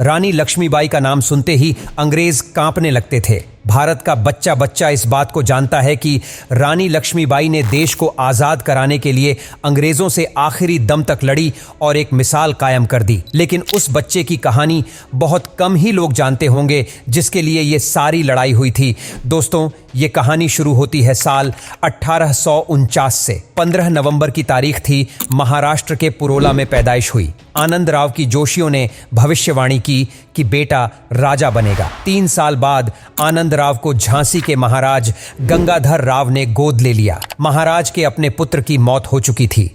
रानी लक्ष्मीबाई का नाम सुनते ही अंग्रेज कांपने लगते थे। भारत का बच्चा बच्चा इस बात को जानता है कि रानी लक्ष्मीबाई ने देश को आज़ाद कराने के लिए अंग्रेज़ों से आखिरी दम तक लड़ी और एक मिसाल कायम कर दी। लेकिन उस बच्चे की कहानी बहुत कम ही लोग जानते होंगे जिसके लिए ये सारी लड़ाई हुई थी। दोस्तों, ये कहानी शुरू होती है साल 1849 से। 15 नवंबर की तारीख थी। महाराष्ट्र के पुरोला में पैदाइश हुई। आनंदराव की जोशियों ने भविष्यवाणी की कि बेटा राजा बनेगा। 3 साल बाद आनंदराव को झांसी के महाराज गंगाधर राव ने गोद ले लिया। महाराज के अपने पुत्र की मौत हो चुकी थी।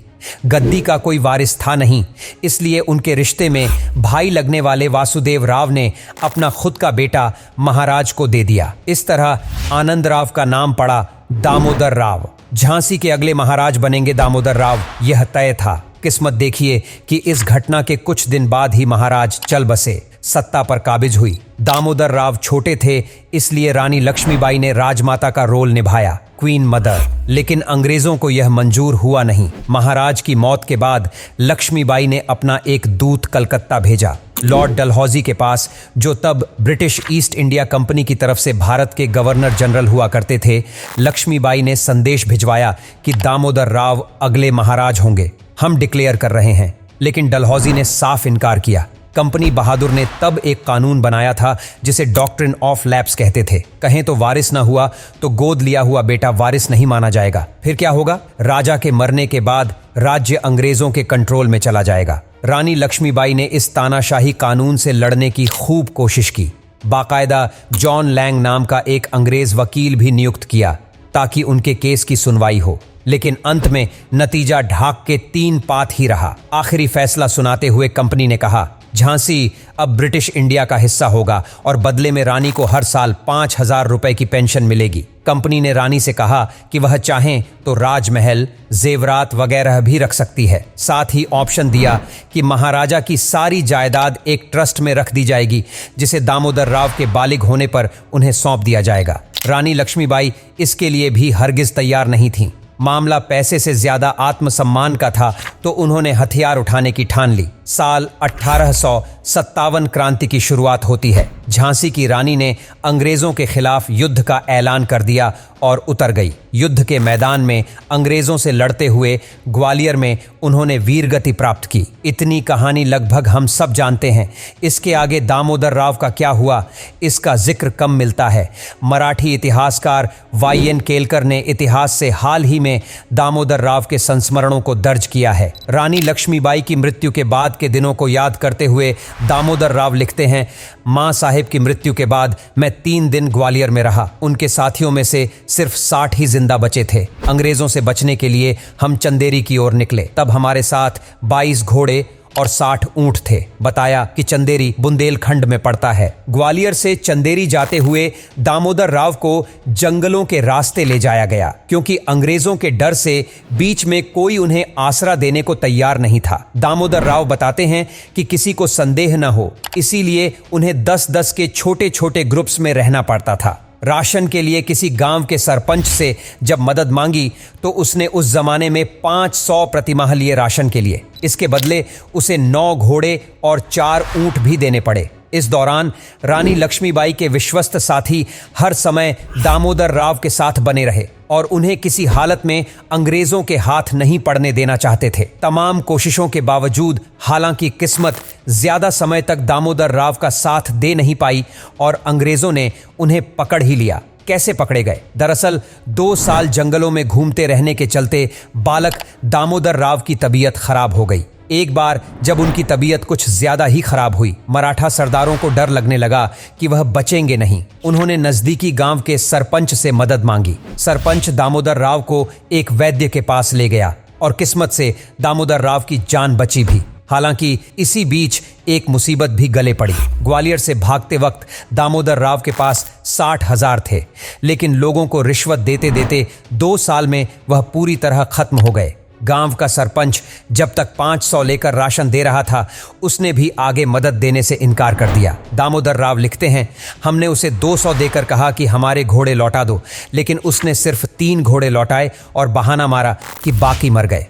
गद्दी का कोई वारिस था नहीं, इसलिए उनके रिश्ते में भाई लगने वाले वासुदेव राव ने अपना खुद का बेटा महाराज को दे दिया। इस तरह आनंदराव का नाम पड़ा दामोदर राव। झांसी के अगले महाराज बनेंगे दामोदर राव, यह तय था। किस्मत देखिए कि इस घटना के कुछ दिन बाद ही महाराज चल बसे, सत्ता पर काबिज हुई। दामोदर राव छोटे थे, इसलिए रानी लक्ष्मीबाई ने राजमाता का रोल निभाया, क्वीन मदर। लेकिन अंग्रेजों को यह मंजूर हुआ नहीं। महाराज की मौत के बाद लक्ष्मीबाई ने अपना एक दूत कलकत्ता भेजा, लॉर्ड डलहौजी के पास, जो तब ब्रिटिश ईस्ट इंडिया कंपनी की तरफ से भारत के गवर्नर जनरल हुआ करते थे। लक्ष्मीबाई ने संदेश भिजवाया कि दामोदर राव अगले महाराज होंगे, हम डिक्लेयर कर रहे हैं। लेकिन डलहौजी ने साफ इनकार किया। कंपनी बहादुर ने तब एक कानून बनाया था जिसे डॉक्ट्रिन ऑफ लैप्स कहते थे। कहें तो वारिस ना हुआ तो गोद लिया हुआ बेटा वारिस नहीं माना जाएगा। फिर क्या होगा? राजा के मरने के बाद राज्य अंग्रेजों के कंट्रोल में चला जाएगा। रानी लक्ष्मीबाई ने इस तानाशाही कानून से लड़ने की खूब कोशिश की। बाकायदा जॉन लैंग नाम का एक अंग्रेज वकील भी नियुक्त किया ताकि उनके केस की सुनवाई हो। लेकिन अंत में नतीजा ढाक के 3 पात ही रहा। आखिरी फैसला सुनाते हुए कंपनी ने कहा, झांसी अब ब्रिटिश इंडिया का हिस्सा होगा और बदले में रानी को हर साल 5,000 रुपए की पेंशन मिलेगी। कंपनी ने रानी से कहा कि वह चाहें तो राजमहल, जेवरात वगैरह भी रख सकती है। साथ ही ऑप्शन दिया कि महाराजा की सारी जायदाद एक ट्रस्ट में रख दी जाएगी, जिसे दामोदर राव के बालिग होने पर उन्हें सौंप दिया जाएगा। रानी लक्ष्मीबाई इसके लिए भी हरगिज तैयार नहीं थीं। मामला पैसे से ज्यादा आत्मसम्मान का था, तो उन्होंने हथियार उठाने की ठान ली। साल 1857 क्रांति की शुरुआत होती है। झांसी की रानी ने अंग्रेजों के खिलाफ युद्ध का ऐलान कर दिया और उतर गई। युद्ध के मैदान में अंग्रेजों से लड़ते हुए ग्वालियर में उन्होंने वीरगति प्राप्त की। इतनी कहानी लगभग हम सब जानते हैं। इसके आगे दामोदर राव का क्या हुआ, इसका जिक्र कम मिलता है। मराठी इतिहासकार वाई.एन. केलकर ने इतिहास से हाल ही में दामोदर राव के संस्मरणों को दर्ज किया है। रानी लक्ष्मीबाई की मृत्यु के बाद के दिनों को याद करते हुए दामोदर राव लिखते हैं, मां साहिब की मृत्यु के बाद मैं 3 दिन ग्वालियर में रहा। उनके साथियों में से सिर्फ 60 ही जिंदा बचे थे। अंग्रेजों से बचने के लिए हम चंदेरी की ओर निकले। तब हमारे साथ 22 घोड़े और 60 ऊंट थे। बताया कि चंदेरी बुंदेलखंड में पड़ता है। ग्वालियर से चंदेरी जाते हुए दामोदर राव को जंगलों के रास्ते ले जाया गया, क्योंकि अंग्रेजों के डर से बीच में कोई उन्हें आसरा देने को तैयार नहीं था। दामोदर राव बताते हैं कि किसी को संदेह न हो, इसीलिए उन्हें 10-10 के छोटे छोटे ग्रुप्स में रहना पड़ता था। राशन के लिए किसी गांव के सरपंच से जब मदद मांगी तो उसने उस जमाने में 500 प्रतिमाह लिए राशन के लिए। इसके बदले उसे 9 घोड़े और 4 ऊंट भी देने पड़े। इस दौरान रानी लक्ष्मीबाई के विश्वस्त साथी हर समय दामोदर राव के साथ बने रहे और उन्हें किसी हालत में अंग्रेजों के हाथ नहीं पड़ने देना चाहते थे। तमाम कोशिशों के बावजूद हालांकि किस्मत ज्यादा समय तक दामोदर राव का साथ दे नहीं पाई और अंग्रेजों ने उन्हें पकड़ ही लिया। कैसे पकड़े गए? दरअसल 2 साल जंगलों में घूमते रहने के चलते बालक दामोदर राव की तबीयत खराब हो गई। एक बार जब उनकी तबीयत कुछ ज्यादा ही खराब हुई, मराठा सरदारों को डर लगने लगा कि वह बचेंगे नहीं। उन्होंने नजदीकी गांव के सरपंच से मदद मांगी। सरपंच दामोदर राव को एक वैद्य के पास ले गया और किस्मत से दामोदर राव की जान बची भी। हालांकि इसी बीच एक मुसीबत भी गले पड़ी। ग्वालियर से भागते वक्त दामोदर राव के पास 60,000 थे, लेकिन लोगों को रिश्वत देते देते 2 साल में वह पूरी तरह खत्म हो गए। गांव का सरपंच जब तक 500 लेकर राशन दे रहा था, उसने भी आगे मदद देने से इनकार कर दिया। दामोदर राव लिखते हैं, हमने उसे 200 देकर कहा कि हमारे घोड़े लौटा दो, लेकिन उसने सिर्फ 3 घोड़े लौटाए और बहाना मारा कि बाकी मर गए।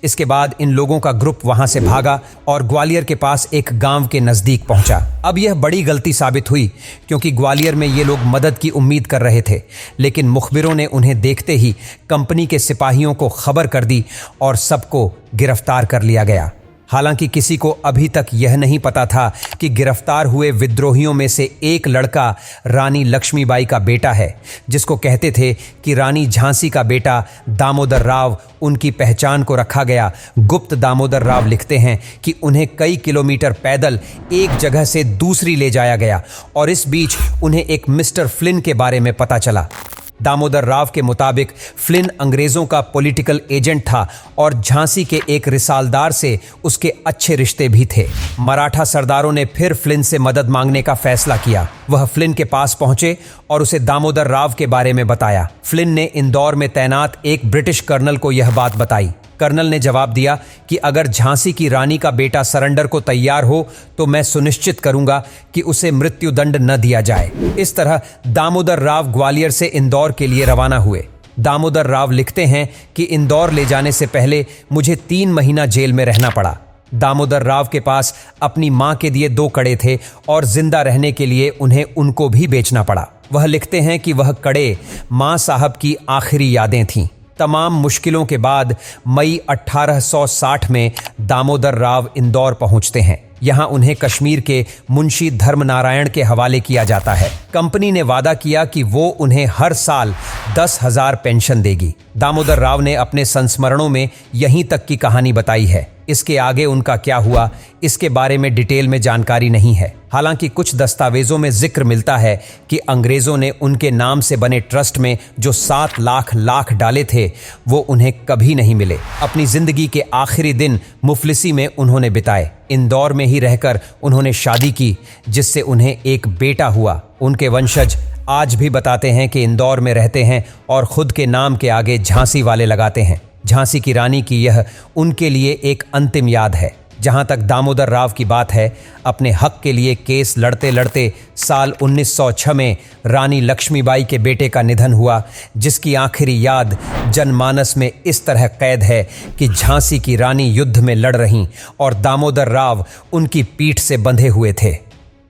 इसके बाद इन लोगों का ग्रुप वहां से भागा और ग्वालियर के पास एक गांव के नजदीक पहुंचा। अब यह बड़ी गलती साबित हुई क्योंकि ग्वालियर में ये लोग मदद की उम्मीद कर रहे थे, लेकिन मुखबिरों ने उन्हें देखते ही कंपनी के सिपाहियों को खबर कर दी और सबको गिरफ्तार कर लिया गया। हालांकि किसी को अभी तक यह नहीं पता था कि गिरफ्तार हुए विद्रोहियों में से एक लड़का रानी लक्ष्मीबाई का बेटा है, जिसको कहते थे कि रानी झांसी का बेटा दामोदर राव उनकी पहचान को रखा गया। गुप्त दामोदर राव लिखते हैं कि उन्हें कई किलोमीटर पैदल एक जगह से दूसरी ले जाया गया और इस बीच उन्हें एक मिस्टर फ्लिन के बारे में पता चला। दामोदर राव के मुताबिक फ्लिन अंग्रेजों का पॉलिटिकल एजेंट था और झांसी के एक रिसालदार से उसके अच्छे रिश्ते भी थे। मराठा सरदारों ने फिर फ्लिन से मदद मांगने का फैसला किया। वह फ्लिन के पास पहुंचे और उसे दामोदर राव के बारे में बताया। फ्लिन ने इंदौर में तैनात एक ब्रिटिश कर्नल को यह बात बताई। कर्नल ने जवाब दिया कि अगर झांसी की रानी का बेटा सरेंडर को तैयार हो तो मैं सुनिश्चित करूंगा कि उसे मृत्युदंड न दिया जाए। इस तरह दामोदर राव ग्वालियर से इंदौर के लिए रवाना हुए। दामोदर राव लिखते हैं कि इंदौर ले जाने से पहले मुझे 3 महीना जेल में रहना पड़ा। दामोदर राव के पास अपनी मां के दिए 2 कड़े थे और जिंदा रहने के लिए उन्हें उनको भी बेचना पड़ा। वह लिखते हैं कि वह कड़े मां साहब की आखिरी यादें थीं। तमाम मुश्किलों के बाद मई 1860 में दामोदर राव इंदौर पहुंचते हैं। यहां उन्हें कश्मीर के मुंशी धर्मनारायण के हवाले किया जाता है। कंपनी ने वादा किया कि वो उन्हें हर साल 10,000 पेंशन देगी। दामोदर राव ने अपने संस्मरणों में यहीं तक की कहानी बताई है। इसके आगे उनका क्या हुआ, इसके बारे में डिटेल में जानकारी नहीं है। हालांकि कुछ दस्तावेजों में जिक्र मिलता है कि अंग्रेजों ने उनके नाम से बने ट्रस्ट में जो 7 लाख डाले थे वो उन्हें कभी नहीं मिले। अपनी जिंदगी के आखिरी दिन मुफलिसी में उन्होंने बिताए। इंदौर में ही रहकर उन्होंने शादी की, जिससे उन्हें एक बेटा हुआ। उनके वंशज आज भी बताते हैं कि इंदौर में रहते हैं और खुद के नाम के आगे झांसी वाले लगाते हैं। झांसी की रानी की यह उनके लिए एक अंतिम याद है। जहां तक दामोदर राव की बात है, अपने हक के लिए केस लड़ते लड़ते साल 1906 में रानी लक्ष्मीबाई के बेटे का निधन हुआ, जिसकी आखिरी याद जनमानस में इस तरह कैद है कि झांसी की रानी युद्ध में लड़ रहीं और दामोदर राव उनकी पीठ से बंधे हुए थे।